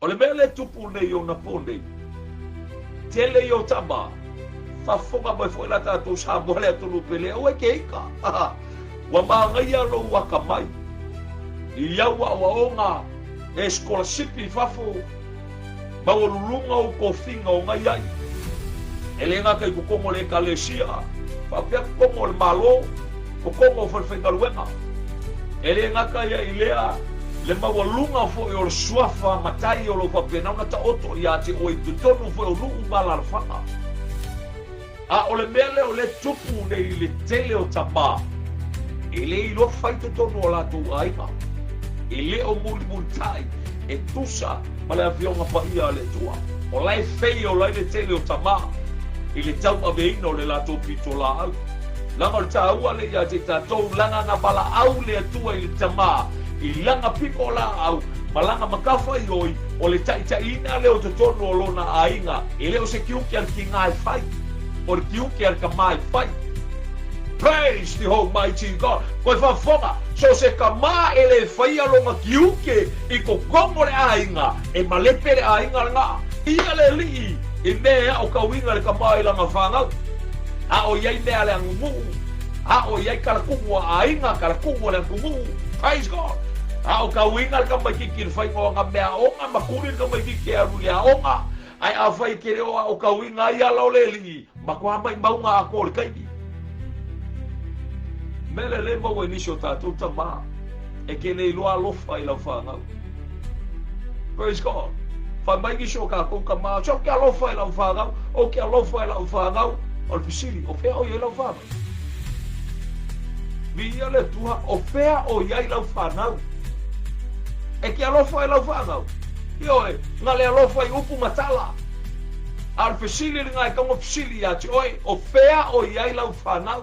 O le mele tupu nei o na pone. Tele o tama. Fafonga mai foi la tatou sa mole atunu pele. O e keika. Wa mangai alo waka mai. Ia wa onga. E scholarship fafo. Mawalulunga o kofinga o ngai ai. Ele nga kai kukongo le kalesia. Fapia kukongo le malo. Kukongo falfengaluenga. Ele nga kai ilea. Le mawalunga fo e o suafa matai o lo fapena una ta oto ia te o i tutonu fo e o nuu malarfanga. A o le mele o le tupu ne i le tele o tama. Ele i lo fai tutonu o la tu aiga. Ele o muli multai. E tusa ma le avionga pa ia le tua. O lai fei o lai le tele o tama. I le tau aveina o le la tu pitola au. Langa le taua le ia te tatou langa na bala au le atua i le tama. I langa piko la au malanga makafa i oi o le taitaina leo totono o lona ainga e leo se kiuki al ki ngai fai o le kiuki al ka mai fai. Praise the Almighty God. Koe whafonga so se ka ma e le fai alonga kiuki i ko kongo le ainga e malepe le ainga nga ia le li i mea o ka winga le ka mai langa whangau a o iai mea le angumu a o iai karakungu a ainga karakungu le angumu. Praise God. Au ka wingal ka mai kikir fai ngo nga mea onga makurin ka mai kikir aru ya onga ai a fai kere o ka winga ia lo leli makwa mai maunga akol kai mele le mo we nisho tatu tama e ke nei lo alo fai la fanga. Praise God. Fa mai ki shoka ko ka ma cho ke alo fai la fanga o ke alo fai la fanga o pisili o fe o ye la fanga via le tua o fea o ia la fanga e ke alofa e laufanga. Io e, nga le alofa i upu matala. Al fesili ringa e kango fesili ati, oi, o fea o iai laufanga.